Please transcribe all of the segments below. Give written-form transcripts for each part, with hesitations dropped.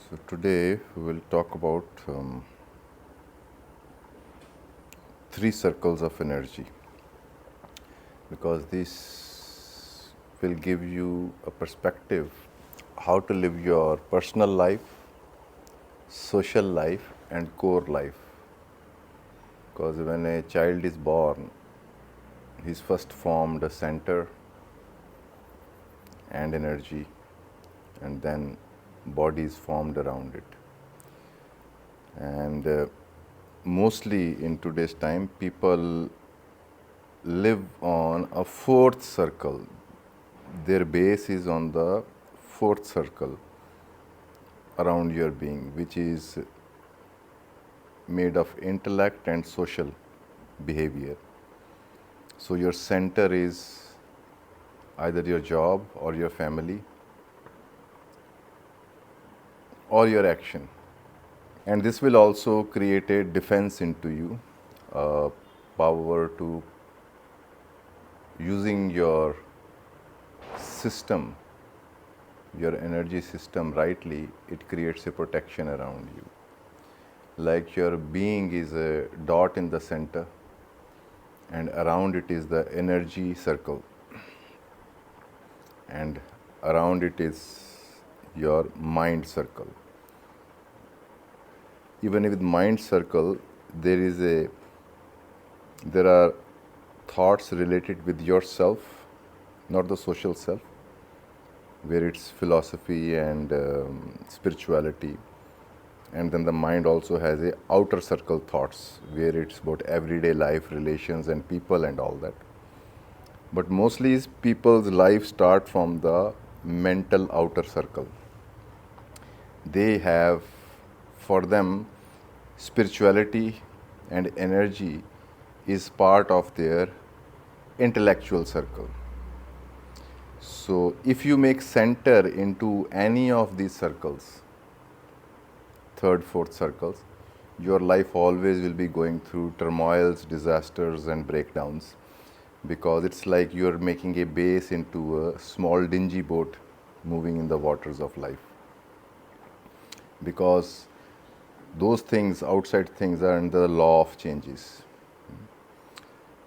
So today we will talk about three circles of energy, because this will give you a perspective how to live your personal life, social life and core life. Because when a child is born, he's first formed a center and energy, and then body is formed around it. And mostly in today's time, people live on a fourth circle. Their base is on the fourth circle around your being, which is made of intellect and social behavior. So your center is either your job or your family or your action. And this will also create a defense into you, power to using your system, your energy system rightly. It creates a protection around you. Like your being is a dot in the center, and around it is the energy circle, and around it is your mind circle. Even with mind circle, there are thoughts related with yourself, not the social self, where it's philosophy and spirituality. And then the mind also has a outer circle thoughts, where it's about everyday life, relations and people and all that. But mostly people's life start from the mental outer circle. They have, for them, spirituality and energy is part of their intellectual circle. So if you make center into any of these circles, third, fourth circles, your life always will be going through turmoils, disasters and breakdowns, because it's like you're making a base into a small dingy boat moving in the waters of life. Because those things, outside things, are under the law of changes.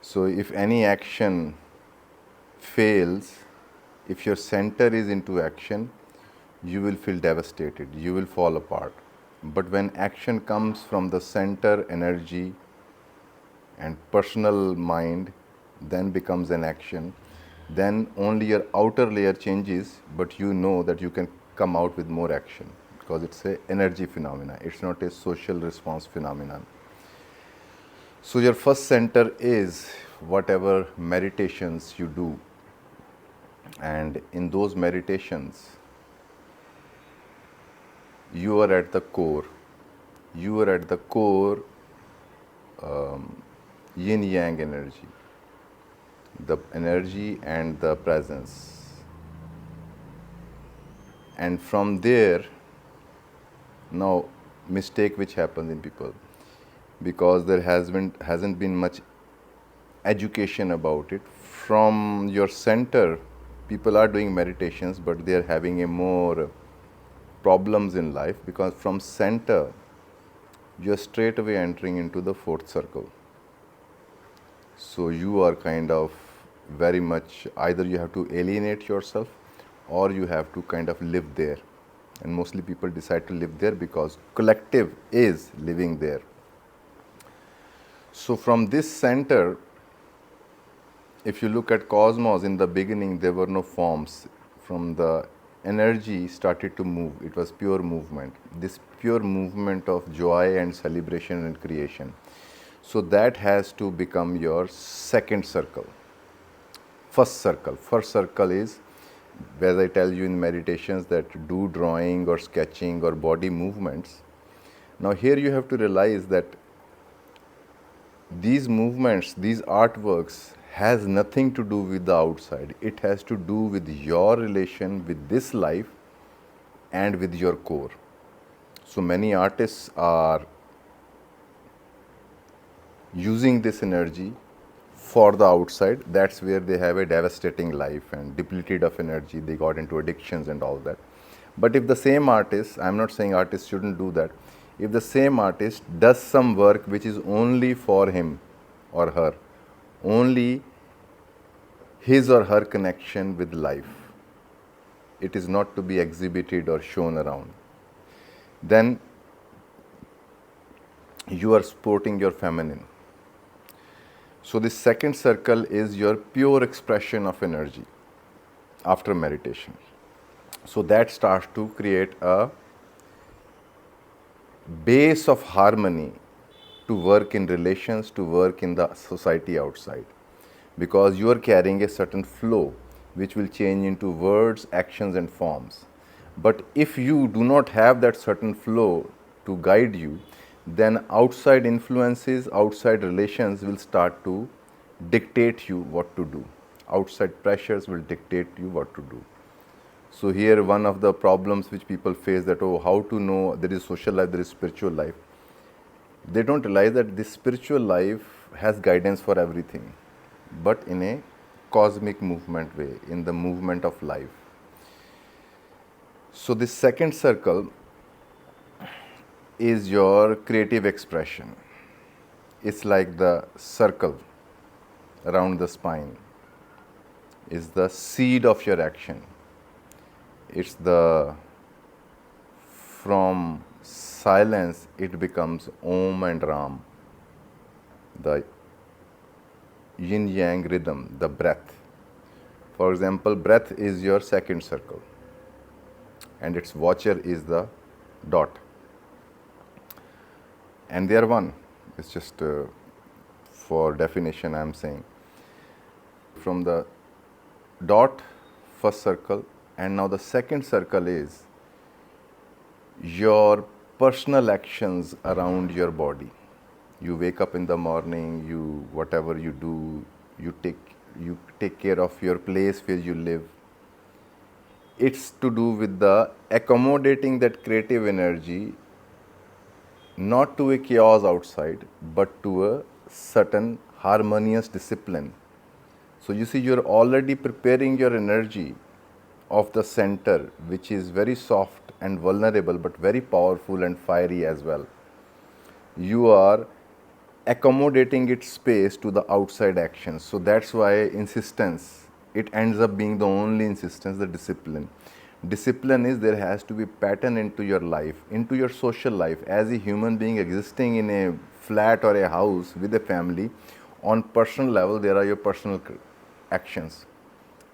So if any action fails, if your center is into action, you will feel devastated, you will fall apart. But when action comes from the center energy and personal mind, then becomes an action, then only your outer layer changes, but you know that you can come out with more action, because it's a energy phenomena, it's not a social response phenomenon. So your first center is whatever meditations you do, and in those meditations you are at the core. You are at the core yin yang energy, the energy and the presence. And from there, now mistake which happens in people, because there hasn't been much education about it. From your center, people are doing meditations, but they are having a more problems in life, because from center you are straight away entering into the fourth circle. So you are kind of very much, either you have to alienate yourself or you have to kind of live there. And mostly people decide to live there because collective is living there. So from this center, if you look at cosmos, in the beginning there were no forms. From the energy started to move, it was pure movement, this pure movement of joy and celebration and creation. So that has to become your second circle. First circle is, as I tell you in meditations, that do drawing or sketching or body movements. Now here you have to realize that these movements, these artworks, has nothing to do with the outside. It has to do with your relation with this life and with your core. So many artists are using this energy for the outside. That's where they have a devastating life and depleted of energy. They got into addictions and all that. But if the same artist, I'm not saying artists shouldn't do that, if the same artist does some work which is only for him or her, only his or her connection with life, it is not to be exhibited or shown around, then you are supporting your feminine. So this second circle is your pure expression of energy after meditation. So that starts to create a base of harmony to work in relations, to work in the society outside, because you are carrying a certain flow which will change into words, actions and forms. But if you do not have that certain flow to guide you, then outside influences, outside relations will start to dictate you what to do. Outside pressures will dictate you what to do. So here one of the problems which people face, that how to know there is social life, there is spiritual life. They don't realize that this spiritual life has guidance for everything, but in a cosmic movement way, in the movement of life. So this second circle is your creative expression. It's like the circle around the spine, is the seed of your action. It's the, from silence it becomes Om and Ram, the yin yang rhythm, the breath. For example, breath is your second circle and its watcher is the dot, and they are one. It's just for definition I am saying. From the dot, first circle, and now the second circle is your personal actions around your body. You wake up in the morning, you whatever you do, you take care of your place where you live. It's to do with the accommodating that creative energy, not to a chaos outside, but to a certain harmonious discipline. So you see, you're already preparing your energy of the center, which is very soft and vulnerable, but very powerful and fiery as well. You are accommodating its space to the outside actions. So that's why insistence, it ends up being the only insistence, the discipline. Discipline is there has to be pattern into your life, into your social life. As a human being existing in a flat or a house with a family, on personal level there are your personal actions.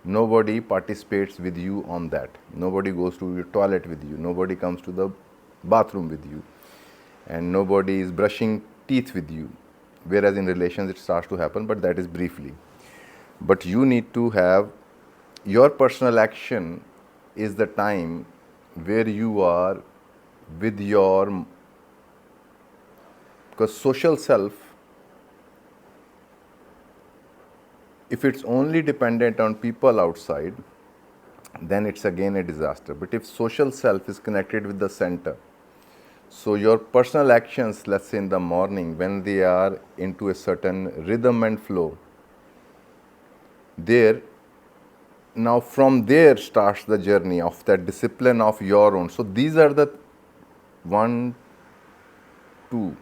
Nobody participates with you on that. Nobody goes to your toilet with you. Nobody comes to the bathroom with you. And nobody is brushing teeth with you. Whereas in relations it starts to happen, but that is briefly. But you need to have your personal action is the time where you are with your, because social self, if it's only dependent on people outside, then it's again a disaster. But if social self is connected with the center, so your personal actions, let's say in the morning, when they are into a certain rhythm and flow, there, now from there starts the journey of that discipline of your own. So these are the 1, 2.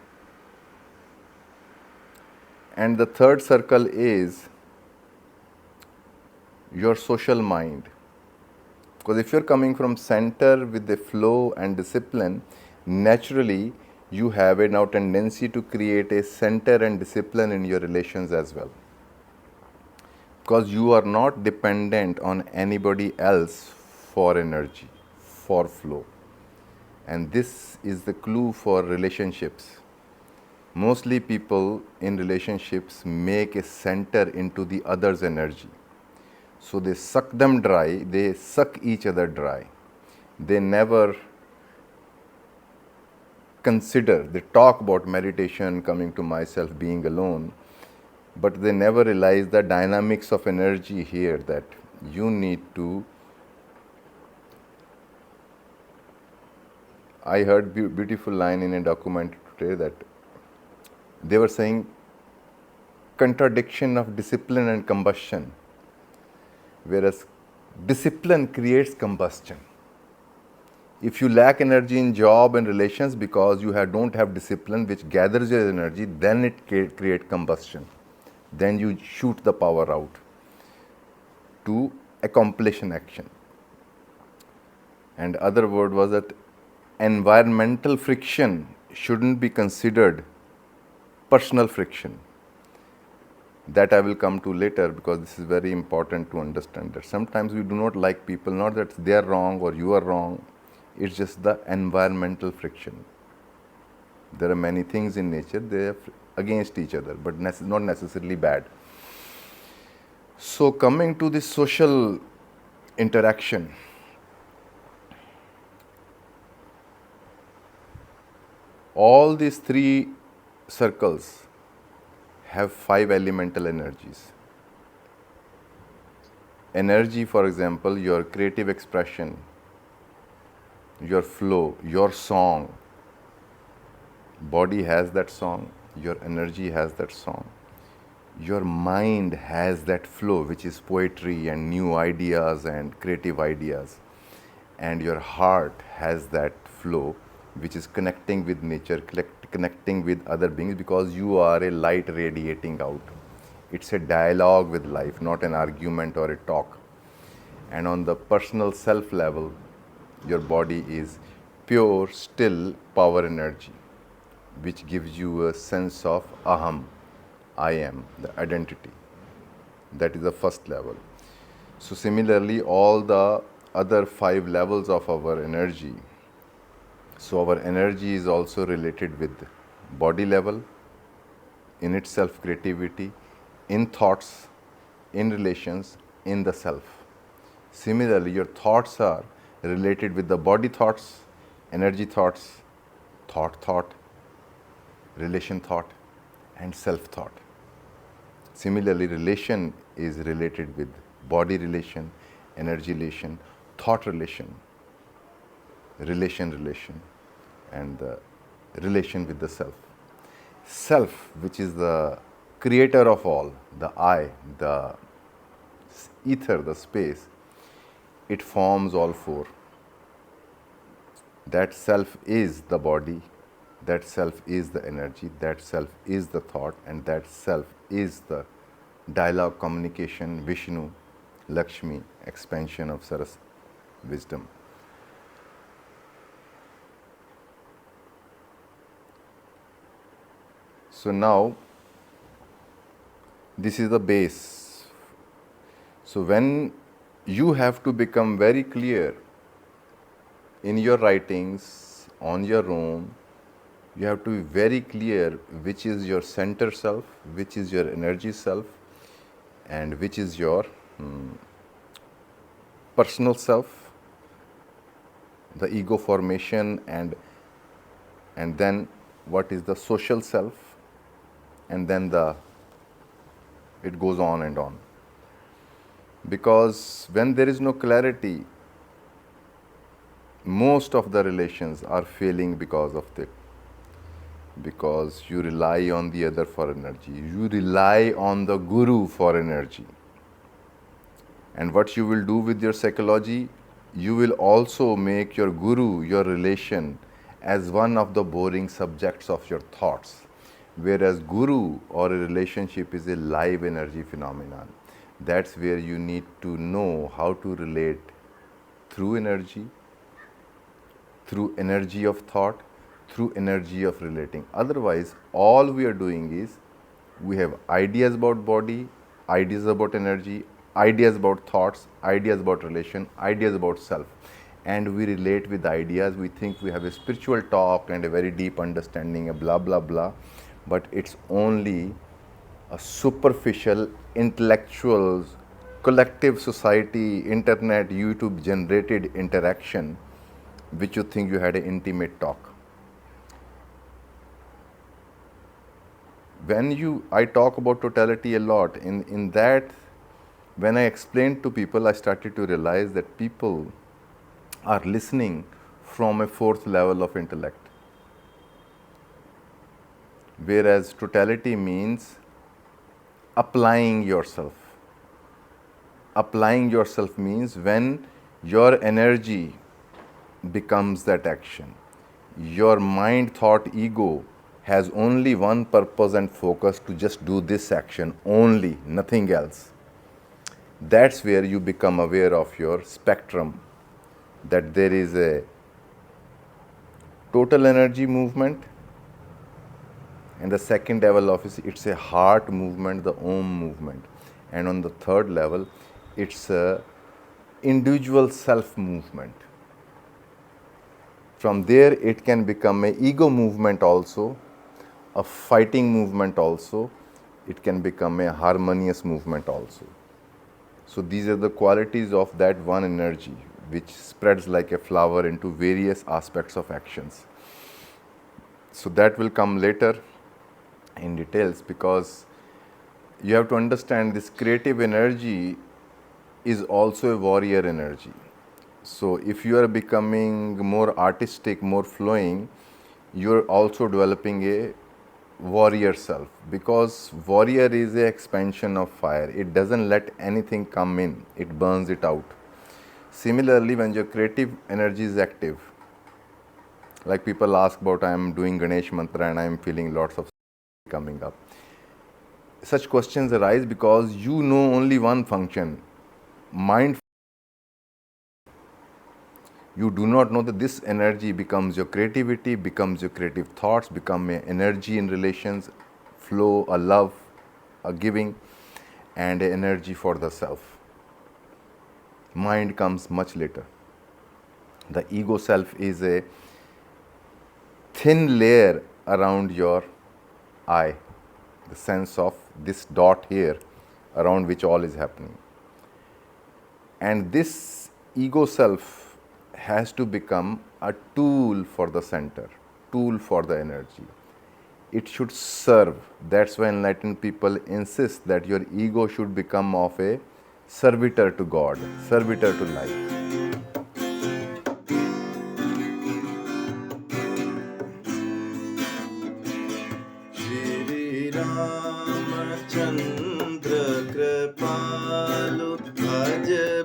And the third circle is your social mind. Because if you're coming from center with the flow and discipline, naturally you have a now tendency to create a center and discipline in your relations as well. Because you are not dependent on anybody else for energy, for flow. And this is the clue for relationships. Mostly people in relationships make a center into the other's energy. So they suck them dry, they suck each other dry. They never consider, they talk about meditation, coming to myself, being alone, but they never realize the dynamics of energy here, that you need to. I heard beautiful line in a documentary today that they were saying contradiction of discipline and combustion, whereas discipline creates combustion. If you lack energy in job and relations because you don't have discipline which gathers your energy, then it create combustion. Then you shoot the power out to accomplish an action. And other word was that environmental friction shouldn't be considered personal friction. That I will come to later, because this is very important to understand that sometimes we do not like people, not that they are wrong or you are wrong, it's just the environmental friction. There are many things in nature, they are against each other, but not necessarily bad. So coming to this social interaction, all these three circles have 5 elemental energies. Energy, for example, your creative expression, your flow, your song. Body has that song, your energy has that song. Your mind has that flow, which is poetry and new ideas and creative ideas. And your heart has that flow, which is connecting with nature, connecting with other beings, because you are a light radiating out. It's a dialogue with life, not an argument or a talk. And on the personal self level, your body is pure, still power energy, which gives you a sense of aham, I am, the identity. That is the first level. So similarly, all the other 5 levels of our energy. So our energy is also related with body level, in itself creativity, in thoughts, in relations, in the self. Similarly, your thoughts are related with the body thoughts, energy thoughts, thought, relation thought, and self thought. Similarly, relation is related with body relation, energy relation, thought relation, and the relation with the self. Self, which is the creator of all, the I, the ether, the space, it forms all 4. That self is the body, that self is the energy, that self is the thought, and that self is the dialogue, communication, Vishnu, Lakshmi, expansion of Saras, wisdom. So now, this is the base. So when you have to become very clear in your writings, on your own, you have to be very clear which is your center self, which is your energy self, and which is your personal self, the ego formation, and then what is the social self, and then it goes on and on. Because when there is no clarity, most of the relations are failing because of it. Because you rely on the other for energy, you rely on the guru for energy. And what you will do with your psychology, you will also make your guru, your relation, as one of the boring subjects of your thoughts. Whereas guru or a relationship is a live energy phenomenon. That's where you need to know how to relate through energy of thought, through energy of relating. Otherwise, all we are doing is we have ideas about body, ideas about energy, ideas about thoughts, ideas about relation, ideas about self. And we relate with ideas. We think we have a spiritual talk and a very deep understanding, a blah, blah, blah. But it's only a superficial, intellectual, collective society, internet, YouTube generated interaction, which you think you had an intimate talk. I talk about totality a lot. In that, when I explained to people, I started to realize that people are listening from a 4th level of intellect. Whereas totality means applying yourself. Applying yourself means when your energy becomes that action. Your mind, thought, ego has only one purpose and focus, to just do this action only, nothing else. That's where you become aware of your spectrum, that there is a total energy movement, and the second level of it's a heart movement, the Om movement, and on the third level it's a individual self movement. From there it can become a ego movement also, a fighting movement also, it can become a harmonious movement also. So these are the qualities of that one energy, which spreads like a flower into various aspects of actions. So that will come later in details, because you have to understand this creative energy is also a warrior energy. So if you are becoming more artistic, more flowing, you're also developing a warrior self, because warrior is a expansion of fire. It doesn't let anything come in, it burns it out. Similarly, when your creative energy is active, like people ask about, I am doing Ganesh mantra and I am feeling lots of coming up. Such questions arise because you know only one function, mind. You do not know that this energy becomes your creativity, becomes your creative thoughts, become an energy in relations, flow, a love, a giving, and an energy for the self. Mind comes much later. The ego self is a thin layer around your I, the sense of this dot here around which all is happening. And this ego self has to become a tool for the center, tool for the energy. It should serve. That's why enlightened people insist that your ego should become of a servitor to God, servitor to life. Shri Ramachandra Kripalu Bhaj